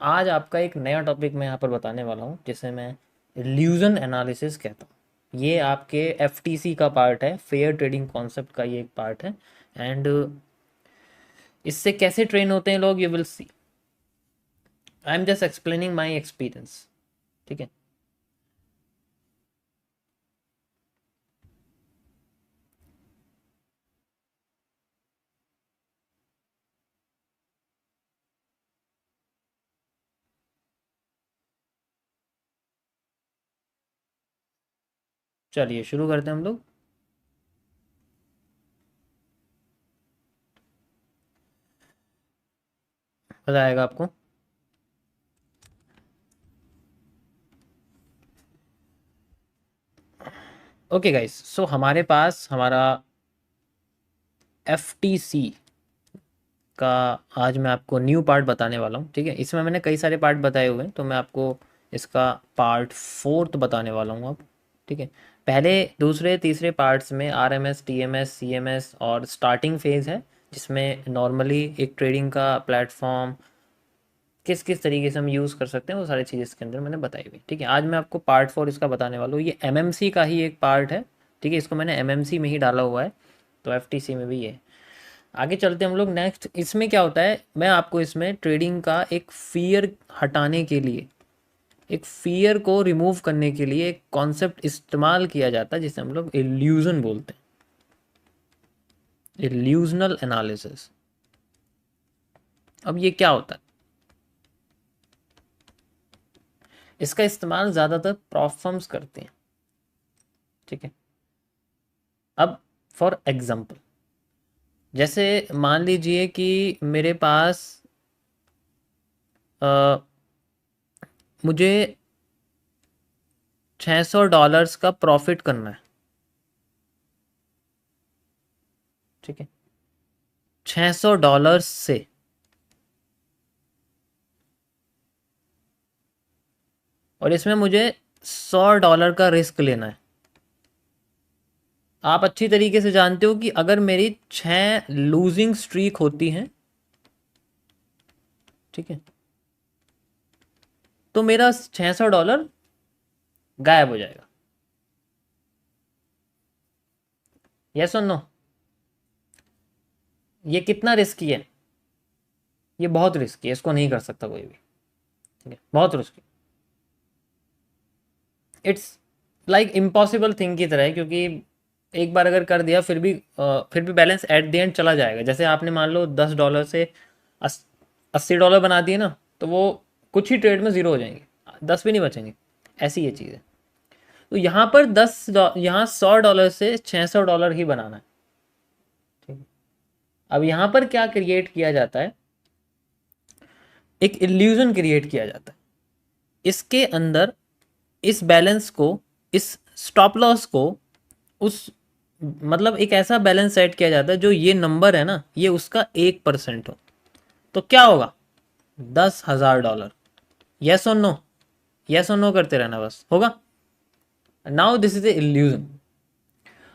आज आपका एक नया टॉपिक मैं यहाँ पर बताने वाला हूँ जिसे मैं इल्यूजन एनालिसिस कहता हूँ। ये आपके एफटीसी का पार्ट है, फेयर ट्रेडिंग कॉन्सेप्ट का ये एक पार्ट है। एंड इससे कैसे ट्रेन होते हैं लोग, you will see. I am just explaining my experience. ठीक है। चलिए शुरू करते हैं हम लोग। मजा आएगा आपको। ओके गाइस, सो हमारे पास हमारा एफटीसी का आज मैं आपको न्यू पार्ट बताने वाला हूँ। ठीक है, इसमें मैंने कई सारे पार्ट बताए हुए हैं, तो मैं आपको इसका पार्ट फोर्थ बताने वाला हूँ अब। ठीक है। पहले दूसरे तीसरे पार्ट्स में आरएमएस, टीएमएस, सीएमएस और स्टार्टिंग फेज है, जिसमें नॉर्मली एक ट्रेडिंग का प्लेटफॉर्म किस किस तरीके से हम यूज़ कर सकते हैं वो सारी चीज़ इसके अंदर मैंने बताई हुई। ठीक है, आज मैं आपको पार्ट फोर इसका बताने वाला हूँ। ये एमएमसी का ही एक पार्ट है। ठीक है, इसको मैंने एमएमसी में ही डाला हुआ है, तो एफटीसी में भी ये है। आगे चलते हैं हम लोग नेक्स्ट। इसमें क्या होता है, मैं आपको इसमें ट्रेडिंग का एक फियर हटाने के लिए, एक फियर को रिमूव करने के लिए एक कॉन्सेप्ट इस्तेमाल किया जाता है जिसे हम लोग इल्यूजन बोलते हैं, इल्यूजनल एनालिसिस। अब ये क्या होता है, इसका इस्तेमाल ज़्यादातर प्रॉप फर्म्स करते हैं। ठीक है। अब फॉर एग्जांपल, जैसे मान लीजिए कि मेरे पास अ, मुझे $600 का प्रॉफिट करना है। ठीक है, $600 से। और इसमें मुझे $100 का रिस्क लेना है। आप अच्छी तरीके से जानते हो कि अगर मेरी 6 लूजिंग स्ट्रीक होती हैं, ठीक है, तो मेरा $600 गायब हो जाएगा। यस और नो? ये कितना रिस्की है? ये बहुत रिस्की है, इसको नहीं कर सकता कोई भी। ठीक है, बहुत risky. It's like impossible thing की तरह है, क्योंकि एक बार अगर कर दिया फिर भी बैलेंस एट द एंड चला जाएगा। जैसे आपने मान लो $10 से $80 बना दिए ना, तो वो कुछ ही ट्रेड में ज़ीरो हो जाएंगे, 10 भी नहीं बचेंगे। ऐसी ये चीज़ है। तो यहाँ पर यहाँ $100 से $600 ही बनाना है। ठीक है। अब यहाँ पर क्या क्रिएट किया जाता है, एक इल्यूजन क्रिएट किया जाता है इसके अंदर। इस बैलेंस को, इस स्टॉप लॉस को, उस मतलब एक ऐसा बैलेंस सेट किया जाता है जो ये नंबर है ना, ये उसका 1% हो। तो क्या होगा, $10,000। यस और नो? यस और नो करते रहना, बस होगा। Now this is a illusion.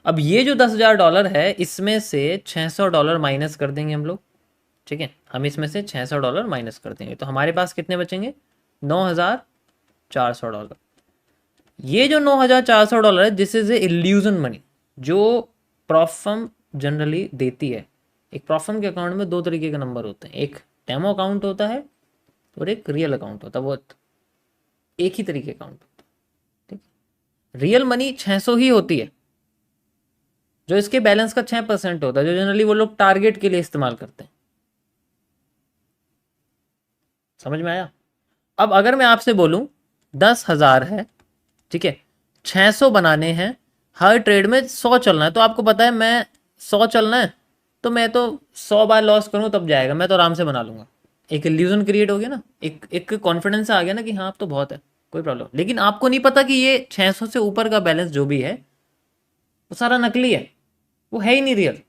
अब ये जो $10,000 है, इसमें से $600 माइनस कर देंगे हम लोग। ठीक है, हम इसमें से $600 माइनस कर देंगे, तो हमारे पास कितने बचेंगे, $9,400। ये जो $9,400 है, this is a illusion money, जो प्रॉफर्म जनरली देती है। एक प्रॉफर्म के अकाउंट में दो तरीके के नंबर होते हैं, एक डेमो अकाउंट होता है और एक रियल अकाउंट होता है। वो एक ही तरीके अकाउंट होता है। ठीक, रियल मनी 600 ही होती है, जो इसके बैलेंस का 6% होता है, जो जनरली वो लोग टारगेट के लिए इस्तेमाल करते हैं। समझ में आया? अब अगर मैं आपसे बोलूं 10,000 है, ठीक है, 600 बनाने हैं, हर ट्रेड में 100 चलना है, तो आपको पता है मैं 100 चलना है, तो मैं तो 100 बार लॉस करूं तब जाएगा, मैं तो आराम से बना लूंगा। एक इल्यूजन क्रिएट हो गया ना, एक एक कॉन्फिडेंस आ गया ना कि हाँ अब तो बहुत है, कोई प्रॉब्लम। लेकिन आपको नहीं पता कि ये 600 से ऊपर का बैलेंस जो भी है वो सारा नकली है, वो है ही नहीं real.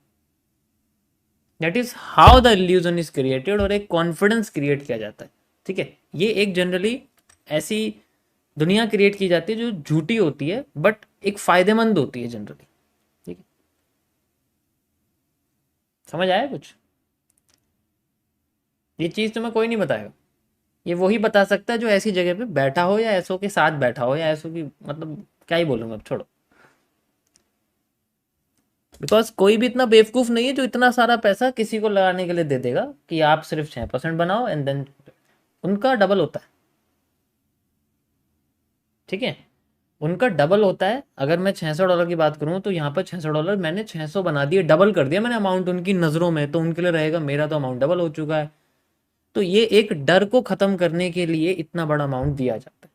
That is how the illusion is created, और एक कॉन्फिडेंस क्रिएट किया जाता है। ठीक है, ये एक जनरली ऐसी दुनिया क्रिएट की जाती है जो झूठी होती है, बट एक फायदेमंद होती है जनरली। ठीक है, समझ आया कुछ? ये चीज़ तुम्हें कोई नहीं बताएगा। ये वही बता सकता है जो ऐसी जगह पे बैठा हो या ऐसो के साथ बैठा हो या ऐसो की, मतलब क्या ही बोलूंगा, अब छोड़ो। बिकॉज कोई भी इतना बेवकूफ नहीं है जो इतना सारा पैसा किसी को लगाने के लिए दे देगा कि आप सिर्फ 6% बनाओ एंड देन उनका डबल होता है। ठीक है, उनका डबल होता है। अगर मैं $600 की बात करूं तो यहाँ पर $600 मैंने 600 बना दिए, डबल कर दिया मैंने अमाउंट उनकी नज़रों में, तो उनके लिए रहेगा मेरा तो अमाउंट डबल हो चुका है। तो ये एक डर को ख़त्म करने के लिए इतना बड़ा अमाउंट दिया जाता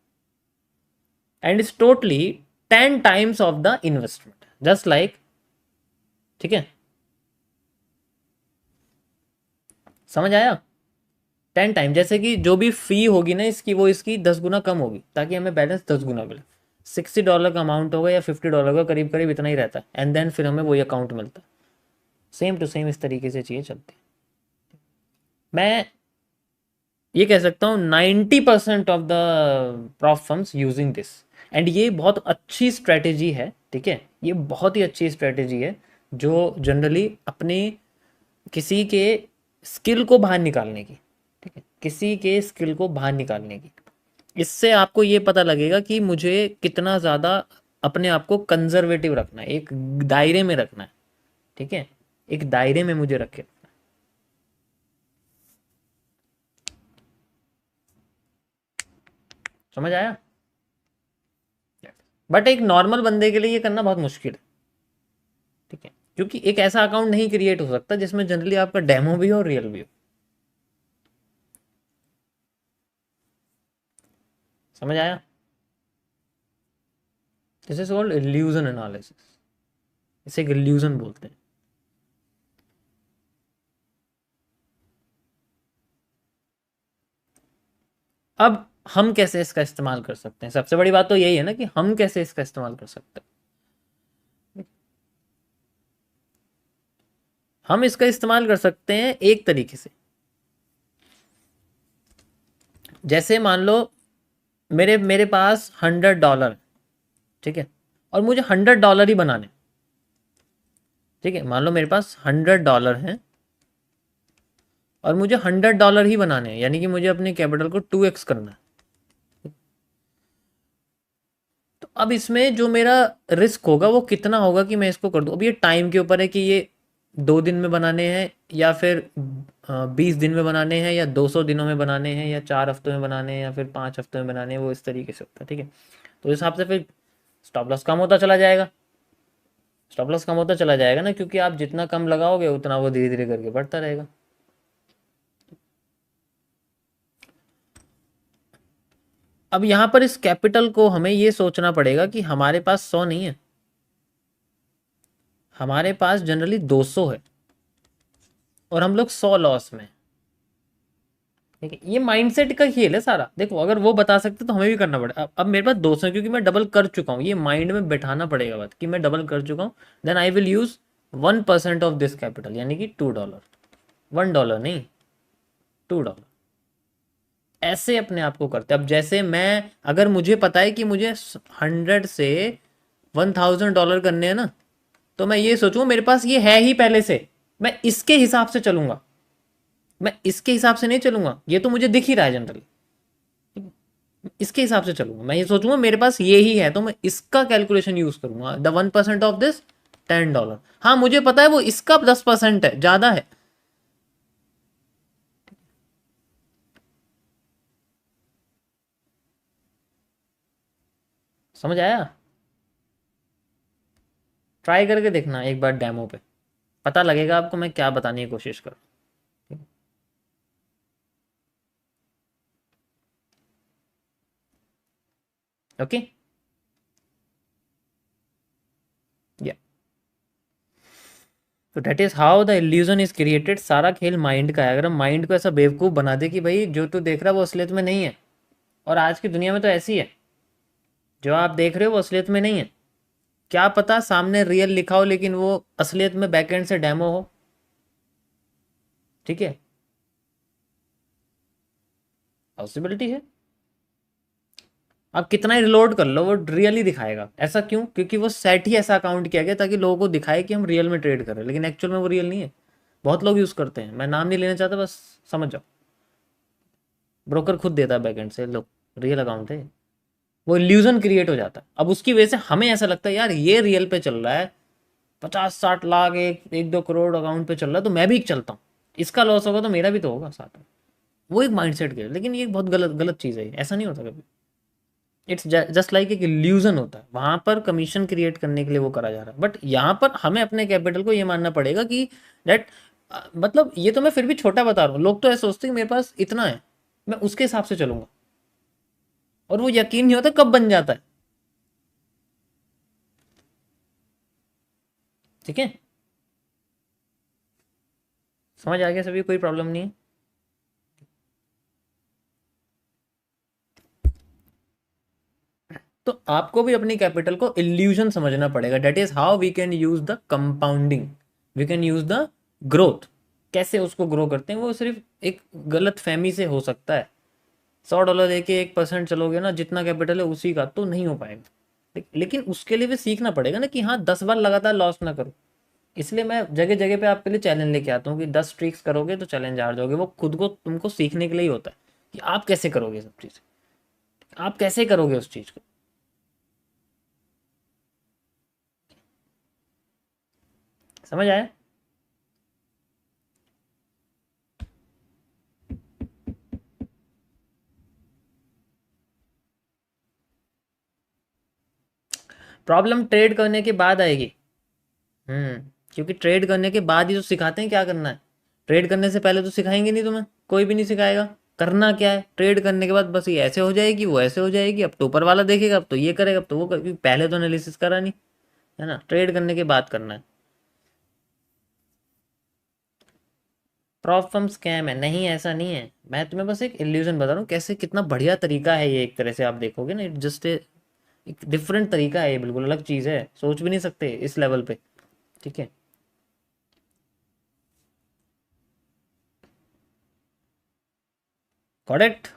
है and it's totally 10 times of the investment, just like. ठीक है, समझ आया? 10 टाइम, जैसे कि जो भी फी होगी ना इसकी, वो इसकी 10 गुना कम होगी ताकि हमें बैलेंस 10 गुना मिले। $60 का अमाउंट होगा या $50 का, करीब करीब इतना ही रहता है, एंड देन फिर हमें वही अकाउंट मिलता है। सेम टू सेम इस तरीके से चीज़ें चलती हैं। मैं ये कह सकता हूँ 90% of the prop firms using this, and ये बहुत अच्छी स्ट्रेटेजी है। ठीक है, ये बहुत ही अच्छी स्ट्रेटेजी है जो जनरली अपने किसी के स्किल को बाहर निकालने की, ठीक है, किसी के स्किल को बाहर निकालने की। इससे आपको ये पता लगेगा कि मुझे कितना ज़्यादा अपने आप को कंजर्वेटिव रखना है, एक दायरे में रखना है। ठीक है, एक दायरे में मुझे रखे रखना है। समझ आया? बट एक नॉर्मल बंदे के लिए ये करना बहुत मुश्किल है। ठीक है, क्योंकि एक ऐसा अकाउंट नहीं क्रिएट हो सकता जिसमें जनरली आपका डेमो भी हो और रियल भी हो। समझ आया? This is called illusion analysis, इसे एक इल्यूजन बोलते हैं। अब हम कैसे इसका इस्तेमाल कर सकते हैं? सबसे बड़ी बात तो यही है ना कि हम कैसे इसका इस्तेमाल कर सकते हैं। हम इसका इस्तेमाल कर सकते हैं एक तरीके से। जैसे मान लो मेरे मेरे पास $100, ठीक है, और मुझे $100 ही बनाने। ठीक है, मान लो मेरे पास $100 हैं और मुझे $100 ही बनाने हैं, यानी कि मुझे अपने कैपिटल को 2x करना है। तो अब इसमें जो मेरा रिस्क होगा वो कितना होगा कि मैं इसको कर दूं। अब ये टाइम के ऊपर है कि ये 2 दिन में बनाने हैं या फिर 20 दिन में बनाने हैं या 200 दिनों में बनाने हैं या 4 हफ्तों में बनाने हैं या फिर 5 हफ्तों में बनाने हैं, वो इस तरीके से होता है। ठीक है, तो इस हिसाब से फिर स्टॉप लॉस कम होता चला जाएगा। स्टॉप लॉस कम होता चला जाएगा ना, क्योंकि आप जितना कम लगाओगे उतना वो धीरे धीरे करके बढ़ता रहेगा। अब यहाँ पर इस कैपिटल को हमें ये सोचना पड़ेगा कि हमारे पास 100 नहीं है, हमारे पास जनरली 200 है और हम लोग 100 लॉस में। ठीक है, ये माइंडसेट का खेल है सारा। देखो अगर वो बता सकते तो हमें भी करना पड़े। अब मेरे पास 200 है क्योंकि मैं डबल कर चुका हूँ, ये माइंड में बैठाना पड़ेगा बात कि मैं डबल कर चुका हूँ। Then I will use 1% of this capital, यानी कि $2। $1 नहीं, $2। ऐसे अपने आप को करते। अब जैसे मैं, अगर मुझे पता है कि मुझे 100 से $1000 करने हैं ना, तो मैं ये सोचूं मेरे पास ये है ही पहले से, मैं इसके हिसाब से चलूंगा। मैं इसके हिसाब से नहीं चलूंगा, ये तो मुझे दिख ही रहा है जनरली, इसके हिसाब से चलूंगा। मैं ये सोचूंगा मेरे पास ये ही है तो मैं इसका कैलकुलेशन यूज करूंगा। The 1% of this $10। हाँ मुझे पता है वो इसका 10% है, ज्यादा है। समझ आया? ट्राई करके देखना एक बार डेमो पे, पता लगेगा आपको मैं क्या बताने की कोशिश कर रहा हूँ। ओके, या तो that is how the illusion is created. सारा खेल माइंड का है। अगर हम माइंड को ऐसा बेवकूफ बना दे कि भाई जो तू देख रहा है वो असलियत में नहीं है, और आज की दुनिया में तो ऐसी है, जो आप देख रहे हो वो असलियत में नहीं है। क्या पता सामने रियल लिखा हो लेकिन वो असलियत में बैकएंड से डेमो हो। ठीक है, पॉसिबिलिटी है। आप कितना ही रिलोड कर लो वो रियल ही दिखाएगा। ऐसा क्यों? क्योंकि वो सेट ही ऐसा अकाउंट किया गया ताकि लोगों को दिखाए कि हम रियल में ट्रेड कर रहे हैं, लेकिन एक्चुअल में वो रियल नहीं है। बहुत लोग यूज़ करते हैं, मैं नाम नहीं लेना चाहता, बस समझ जाओ। ब्रोकर खुद देता है बैकएंड से, लो रियल अकाउंट है। वो इल्यूजन क्रिएट हो जाता है। अब उसकी वजह से हमें ऐसा लगता है यार ये रियल पे चल रहा है, 50-60 लाख, 1-2 करोड़ अकाउंट पे चल रहा है, तो मैं भी चलता हूँ, इसका लॉस होगा तो मेरा भी तो होगा साथ में। वो एक माइंडसेट के, लेकिन ये बहुत गलत गलत चीज़ है, ऐसा नहीं होता कभी। इट्स जस्ट लाइक एक इल्यूजन होता है, वहां पर कमीशन क्रिएट करने के लिए वो करा जा रहा है। बट यहाँ पर हमें अपने कैपिटल को ये मानना पड़ेगा कि डेट, मतलब ये तो मैं फिर भी छोटा बता रहा हूँ, लोग तो ऐसे सोचते हैं कि मेरे पास इतना है, मैं उसके हिसाब से चलूंगा, और वो यकीन नहीं होता कब बन जाता है। ठीक है, समझ आ गया सभी, कोई प्रॉब्लम नहीं है। तो आपको भी अपनी कैपिटल को इल्यूजन समझना पड़ेगा, that is how we can use the compounding, we can use the growth. कैसे उसको ग्रो करते हैं, वो सिर्फ एक गलत फहमी से हो सकता है। $100 देके 1% चलोगे ना, जितना कैपिटल है उसी का, तो नहीं हो पाएगा। लेकिन उसके लिए भी सीखना पड़ेगा ना कि हाँ 10 बार लगातार लॉस ना करो। इसलिए मैं जगह जगह पे आपके लिए चैलेंज लेके आता हूँ कि 10 ट्रिक्स करोगे तो चैलेंज हार जाओगे। वो खुद को तुमको सीखने के लिए ही होता है कि आप कैसे करोगे सब चीज़, आप कैसे करोगे उस चीज़ को। समझ आया? प्रॉब्लम ट्रेड करने के बाद आएगी। क्योंकि ट्रेड करने के बाद ही तो सिखाते हैं क्या करना है। ट्रेड करने से पहले तो सिखाएंगे नहीं तुम्हें, कोई भी नहीं सिखाएगा। करना क्या है, ट्रेड करने के बाद बस ये ऐसे हो जाएगी, वो ऐसे हो जाएगी, अब तो ऊपर वाला देखेगा, अब तो ये करेगा, अब तो वो क्योंकि पहले तो एनालिसिस करा नहीं, है ना। ट्रेड करने के बाद करना है। प्रॉब्लम स्कैम है नहीं, ऐसा नहीं है, मैं तुम्हें बस एक इल्यूजन बता रहा हूँ कैसे, कितना बढ़िया तरीका है ये। एक तरह से आप देखोगे ना, इट जस्ट एक डिफरेंट तरीका है, ये बिल्कुल अलग चीज़ है, सोच भी नहीं सकते इस लेवल पे। ठीक है। करेक्ट।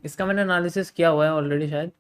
इसका मैंने एनालिसिस किया हुआ है ऑलरेडी शायद।